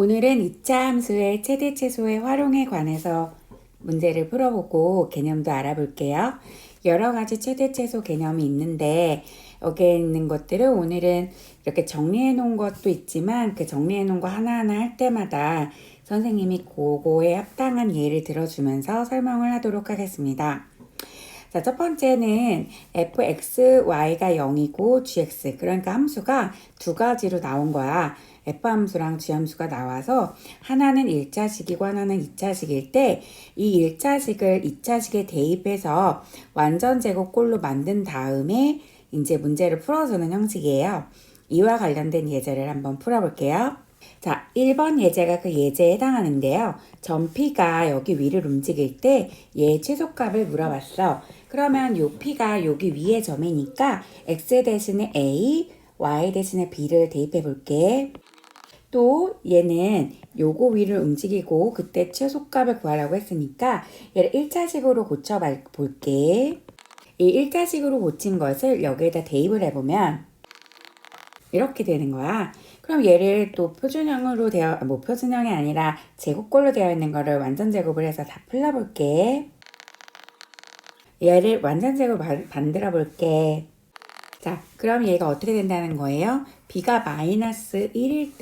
오늘은 2차 함수의 최대 최소의 활용에 관해서 문제를 풀어보고 개념도 알아볼게요. 여러 가지 최대 최소 개념이 있는데 여기에 있는 것들을 오늘은 이렇게 정리해 놓은 것도 있지만 그 정리해 놓은 거 하나하나 할 때마다 선생님이 그거에 합당한 예를 들어주면서 설명을 하도록 하겠습니다. 자, 첫 번째는 fxy가 0이고 gx, 그러니까 함수가 두 가지로 나온 거야. f 함수랑 g 함수가 나와서 하나는 1차식이고 하나는 2차식일 때 이 1차식을 2차식에 대입해서 완전 제곱꼴로 만든 다음에 이제 문제를 풀어주는 형식이에요. 이와 관련된 예제를 한번 풀어볼게요. 자, 1번 예제가 그 예제에 해당하는데요. 점 P가 여기 위를 움직일 때 얘의 최소값을 물어봤어. 그러면 요 P가 여기 위의 점이니까 X 대신에 A, Y 대신에 B를 대입해 볼게. 또 얘는 요거 위를 움직이고 그때 최소값을 구하라고 했으니까 얘를 1차식으로 고쳐 볼게. 이 1차식으로 고친 것을 여기에다 대입을 해보면 이렇게 되는 거야. 그럼 얘를 또 표준형으로 표준형이 아니라 제곱꼴로 되어 있는 거를 완전 제곱을 해서 다 풀어볼게. 얘를 완전 제곱 만들어 볼게. 자, 그럼 얘가 어떻게 된다는 거예요? b가 마이너스 1일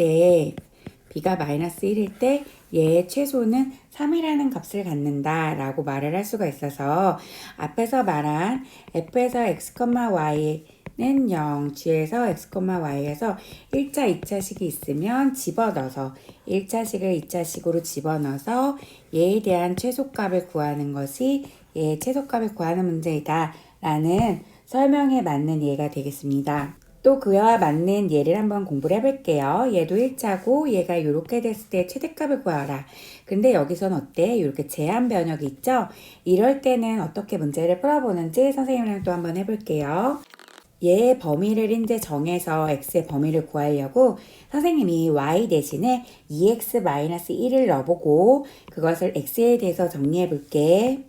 때, 얘의 최소는 3이라는 값을 갖는다 라고 말을 할 수가 있어서 앞에서 말한 f에서 x, y는 0, g에서 x, y에서 1차, 2차식이 있으면 집어넣어서 1차식을 2차식으로 집어넣어서 얘에 대한 최소값을 구하는 것이 얘의 최소값을 구하는 문제이다 라는 설명에 맞는 예가 되겠습니다. 또 그와 맞는 예를 한번 공부를 해볼게요. 얘도 1차고 얘가 이렇게 됐을 때 최대값을 구하라. 근데 여기서는 어때? 이렇게 제한 변역이 있죠? 이럴 때는 어떻게 문제를 풀어보는지 선생님이랑 또 한번 해볼게요. 얘의 범위를 이제 정해서 x의 범위를 구하려고 선생님이 y 대신에 2x-1을 넣어보고 그것을 x에 대해서 정리해 볼게.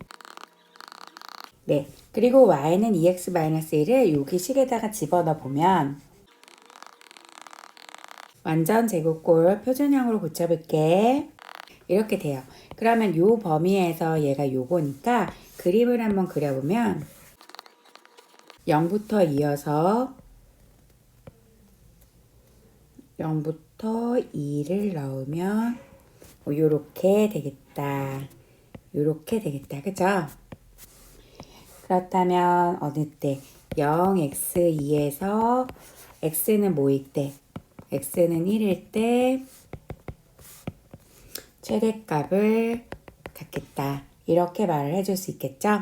네. 그리고 y는 2x-1을 여기 식에다가 집어넣어 보면 완전 제곱꼴 표준형으로 고쳐볼게. 이렇게 돼요. 그러면 요 범위에서 얘가 요거니까 그림을 한번 그려보면 0부터 이어서 0부터 2를 넣으면 요렇게 되겠다. 요렇게 되겠다. 그죠? 그렇다면 어느 때 0x2에서 x는 뭐일 때? x는 1일 때 최대값을 갖겠다. 이렇게 말을 해줄 수 있겠죠?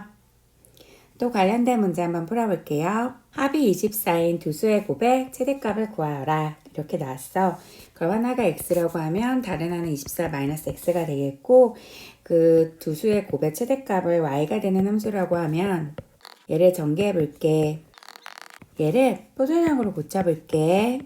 또 관련된 문제 한번 풀어볼게요. 합이 24인 두 수의 곱의 최대값을 구하라. 이렇게 나왔어. 그럼 하나가 x라고 하면 다른 하나는 24-x가 되겠고 그 두 수의 곱의 최대값을 y가 되는 함수라고 하면 얘를 전개해 볼게. 얘를 표준형으로 고쳐 볼게.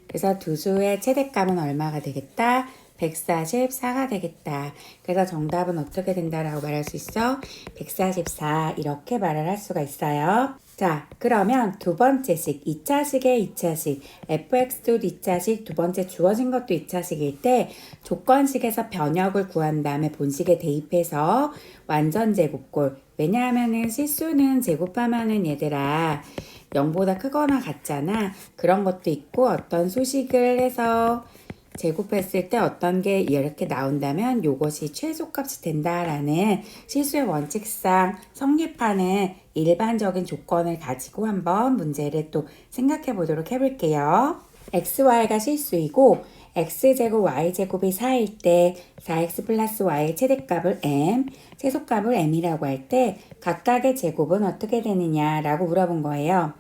그래서 두 수의 최대값은 얼마가 되겠다? 144가 되겠다. 그래서 정답은 어떻게 된다라고 말할 수 있어? 144 이렇게 말을 할 수가 있어요. 자, 그러면 두 번째식, 2차식의 2차식, fx도 2차식, 두 번째 주어진 것도 2차식일 때 조건식에서 변역을 구한 다음에 본식에 대입해서 완전 제곱꼴. 왜냐하면은 실수는 제곱하면은 얘들아 0보다 크거나 같잖아. 그런 것도 있고 어떤 수식을 해서 제곱했을 때 어떤 게 이렇게 나온다면 이것이 최소값이 된다라는 실수의 원칙상 성립하는 일반적인 조건을 가지고 한번 문제를 또 생각해 보도록 해볼게요. xy가 실수이고 x제곱 y제곱이 4일 때 4x 플러스 y의 최대값을 m, 최소값을 m이라고 할 때 각각의 제곱은 어떻게 되느냐라고 물어본 거예요.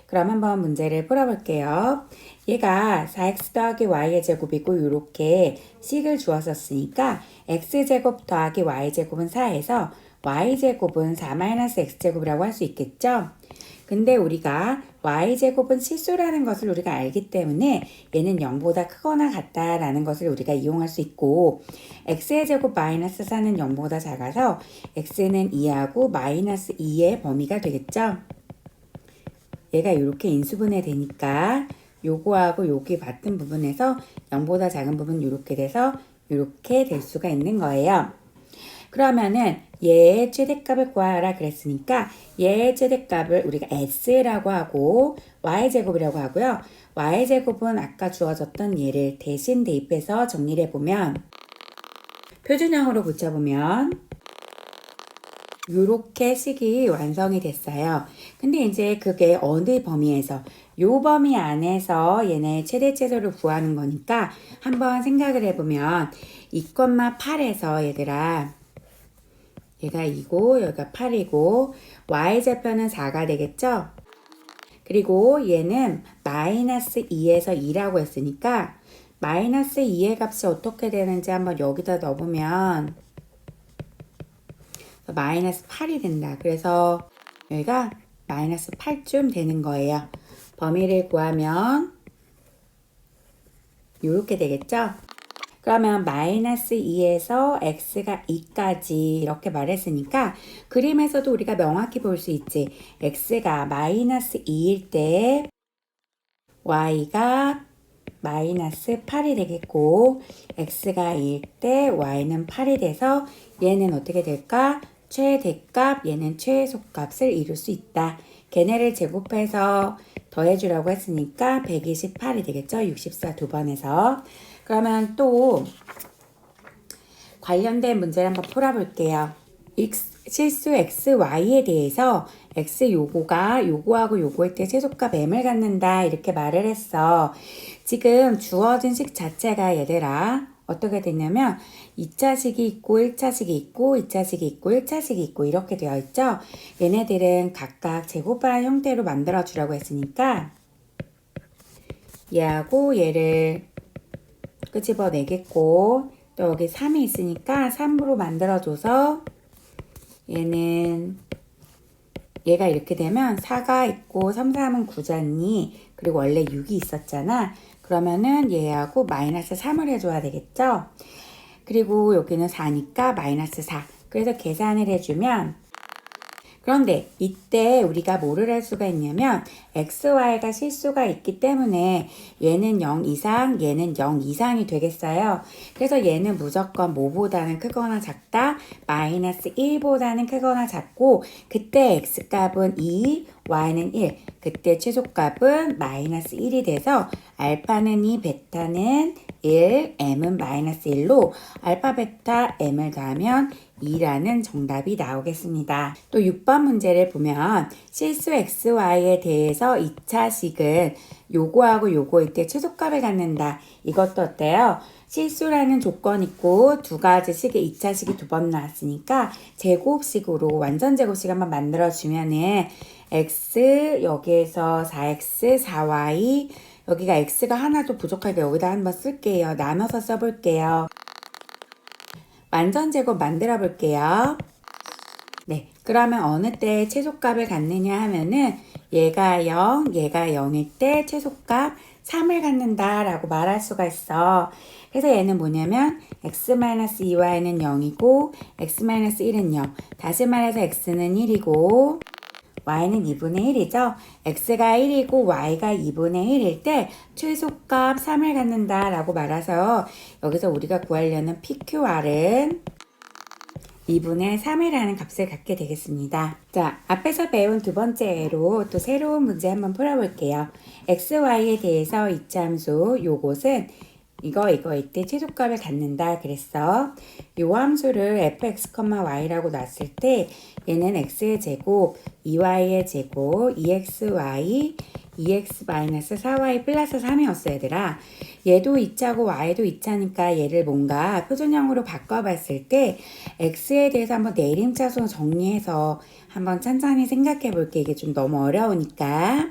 그럼 한번 문제를 풀어볼게요. 얘가 4x 더하기 y의 제곱이고 이렇게 식을 주었었으니까 x제곱 더하기 y제곱은 4에서 y제곱은 4-x제곱이라고 할 수 있겠죠? 근데 우리가 y제곱은 실수라는 것을 우리가 알기 때문에 얘는 0보다 크거나 같다라는 것을 우리가 이용할 수 있고 x의 제곱 마이너스 4는 0보다 작아서 x는 2하고 마이너스 2의 범위가 되겠죠? 얘가 이렇게 인수분해 되니까 요거하고 요기 같은 부분에서 0보다 작은 부분 이렇게 돼서 이렇게 될 수가 있는 거예요. 그러면은 얘의 최대값을 구하라 그랬으니까 얘의 최대값을 우리가 s라고 하고 y제곱이라고 하고요. y제곱은 아까 주어졌던 얘를 대신 대입해서 정리를 해보면 표준형으로 붙여보면 요렇게 식이 완성이 됐어요. 근데 이제 그게 어느 범위에서 요 범위 안에서 얘네 최대 최소를 구하는 거니까 한번 생각을 해보면 2,8에서 얘들아 얘가 2고 여기가 8이고 y좌표는 4가 되겠죠? 그리고 얘는 마이너스 2에서 2라고 했으니까 마이너스 2의 값이 어떻게 되는지 한번 여기다 넣어보면 마이너스 8이 된다. 그래서 여기가 마이너스 8쯤 되는 거예요. 범위를 구하면 이렇게 되겠죠? 그러면 마이너스 2에서 x가 2까지 이렇게 말했으니까 그림에서도 우리가 명확히 볼 수 있지. x가 마이너스 2일 때 y가 마이너스 8이 되겠고 x가 2일 때 y는 8이 돼서 얘는 어떻게 될까? 최대값, 얘는 최소값을 이룰 수 있다. 걔네를 제곱해서 더해주라고 했으니까 128이 되겠죠? 64 두 번에서. 그러면 또 관련된 문제를 한번 풀어볼게요. 실수 x, y에 대해서 x 요거하고 요거일 때 최소값 m을 갖는다 이렇게 말을 했어. 지금 주어진 식 자체가 얘들아 어떻게 됐냐면 2차식이 있고 1차식이 있고 2차식이 있고 1차식이 있고 이렇게 되어 있죠. 얘네들은 각각 제곱한 형태로 만들어 주라고 했으니까 얘하고 얘를 끄집어내겠고 또 여기 3이 있으니까 3으로 만들어줘서 얘가 이렇게 되면 4가 있고 3, 3은 9잖니. 그리고 원래 6이 있었잖아. 그러면은 얘하고 마이너스 3을 해줘야 되겠죠. 그리고 여기는 4니까 마이너스 4. 그래서 계산을 해주면 그런데 이때 우리가 뭐를 할 수가 있냐면 x, y가 실수가 있기 때문에 얘는 0 이상, 얘는 0 이상이 되겠어요. 그래서 얘는 무조건 뭐보다는 크거나 작다, 마이너스 1보다는 크거나 작고 그때 x값은 2, y는 1, 그때 최소값은 마이너스 1이 돼서 알파는 2, 베타는 1, m은 마이너스 1로 알파, 베타, m을 더하면 2라는 정답이 나오겠습니다. 또 6번 문제를 보면 실수 xy에 대해서 2차식은 요거하고 요거일 때 최소값을 갖는다. 이것도 어때요? 실수라는 조건 있고 두 가지 식의 2차식이 두 번 나왔으니까 제곱식으로 완전 제곱식 한번 만들어주면은 x 여기에서 4x 4y 여기가 x가 하나도 부족하게 여기다 한번 쓸게요. 나눠서 써볼게요. 완전 제곱 만들어 볼게요. 네, 그러면 어느 때 최소값을 갖느냐 하면은 얘가 0, 얘가 0일 때 최소값 3을 갖는다 라고 말할 수가 있어. 그래서 얘는 뭐냐면 x-2y는 0이고 x-1은 0. 다시 말해서 x는 1이고 y는 2분의 1이죠. x가 1이고 y가 2분의 1일 때 최소값 3을 갖는다 라고 말해서 여기서 우리가 구하려는 PQR은 2분의 3이라는 값을 갖게 되겠습니다. 자, 앞에서 배운 두 번째 예로 또 새로운 문제 한번 풀어볼게요. xy에 대해서 이차함수 요것은 이거일 때 최소값을 갖는다 그랬어. 요 함수를 fx, y라고 놨을 때 얘는 x의 제곱, 2y의 제곱, 2xy, 2x-4y 플러스 3이었어 얘들아. 얘도 2차고 y도 2차니까 얘를 뭔가 표준형으로 바꿔봤을 때 x에 대해서 한번 내림차순 정리해서 한번 천천히 생각해 볼게. 이게 좀 너무 어려우니까.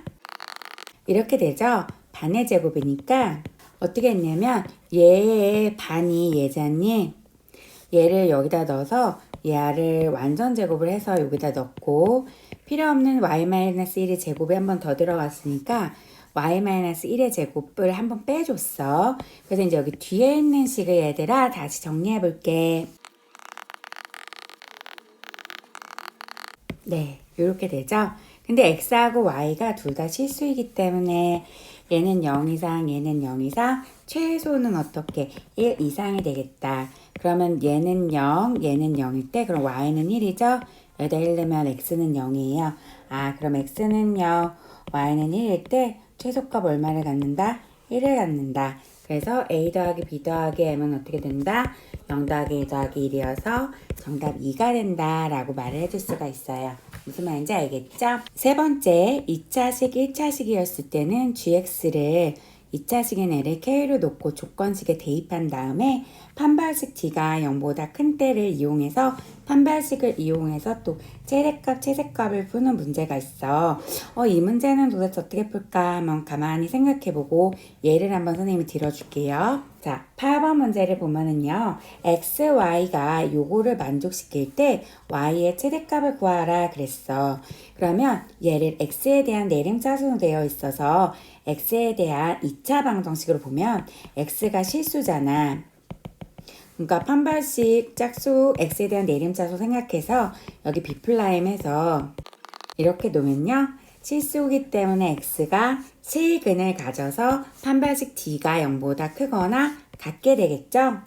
이렇게 되죠? 반의 제곱이니까 어떻게 했냐면 얘의 반이 얘잖니. 얘를 여기다 넣어서 얘를 완전 제곱을 해서 여기다 넣고 필요없는 y-1의 제곱이 한 번 더 들어갔으니까 y-1의 제곱을 한번 빼줬어. 그래서 이제 여기 뒤에 있는 식을 얘들아 다시 정리해 볼게. 네, 이렇게 되죠. 근데 x하고 y가 둘 다 실수이기 때문에 얘는 0 이상, 얘는 0 이상, 최소는 어떻게? 1 이상이 되겠다. 그러면 얘는 0, 얘는 0일 때 그럼 y는 1이죠? 여기다 1 넣으면 x는 0이에요. 아, 그럼 x는 0, y는 1일 때 최소값 얼마를 갖는다? 1을 갖는다. 그래서 a 더하기 b 더하기 m은 어떻게 된다? 0 더하기 2 더하기 1이어서 정답 2가 된다 라고 말을 해줄 수가 있어요. 무슨 말인지 알겠죠? 세 번째, 2차식, 1차식이었을 때는 gx를 2차식인 L을 K로 놓고 조건식에 대입한 다음에 판별식 D가 0보다 큰 때를 이용해서 판별식을 이용해서 또 최대값, 최대값을 푸는 문제가 있어. 이 문제는 도대체 어떻게 풀까 한번 가만히 생각해보고 예를 한번 선생님이 들어줄게요. 자, 8번 문제를 보면은요. x, y가 요거를 만족시킬 때 y의 최대값을 구하라 그랬어. 그러면 얘를 x에 대한 내림차순으로 되어 있어서 x에 대한 2차 방정식으로 보면 x가 실수잖아. 그러니까 판별식 짝수 x에 대한 내림차수 생각해서 여기 B'해서 이렇게 놓으면요. 실수이기 때문에 x가 실근을 가져서 판별식 d가 0보다 크거나 같게 되겠죠.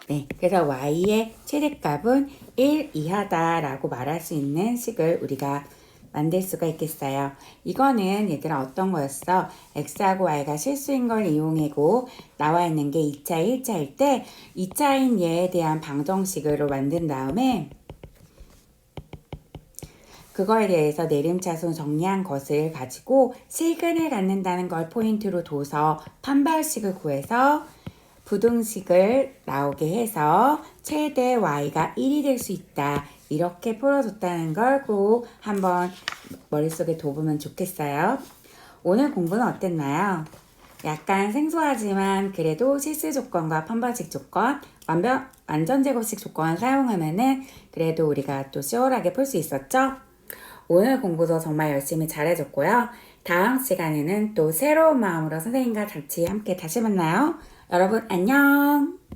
네, 그래서 y의 최대값은 1 이하다라고 말할 수 있는 식을 우리가 만들 수가 있겠어요. 이거는 얘들아 어떤 거였어? x하고 y가 실수인 걸 이용하고 나와 있는 게 2차, 1차일 때 2차인 얘에 대한 방정식으로 만든 다음에 그거에 대해서 내림차순 정리한 것을 가지고 실근을 갖는다는 걸 포인트로 둬서 판별식을 구해서 부등식을 나오게 해서 최대 y가 1이 될 수 있다. 이렇게 풀어줬다는 걸 꼭 한번 머릿속에 둬보면 좋겠어요. 오늘 공부는 어땠나요? 약간 생소하지만 그래도 실수 조건과 판별식 조건, 완전 제곱식 조건을 사용하면은 그래도 우리가 또 수월하게 풀 수 있었죠? 오늘 공부도 정말 열심히 잘해줬고요. 다음 시간에는 또 새로운 마음으로 선생님과 같이 함께 다시 만나요. 여러분 안녕!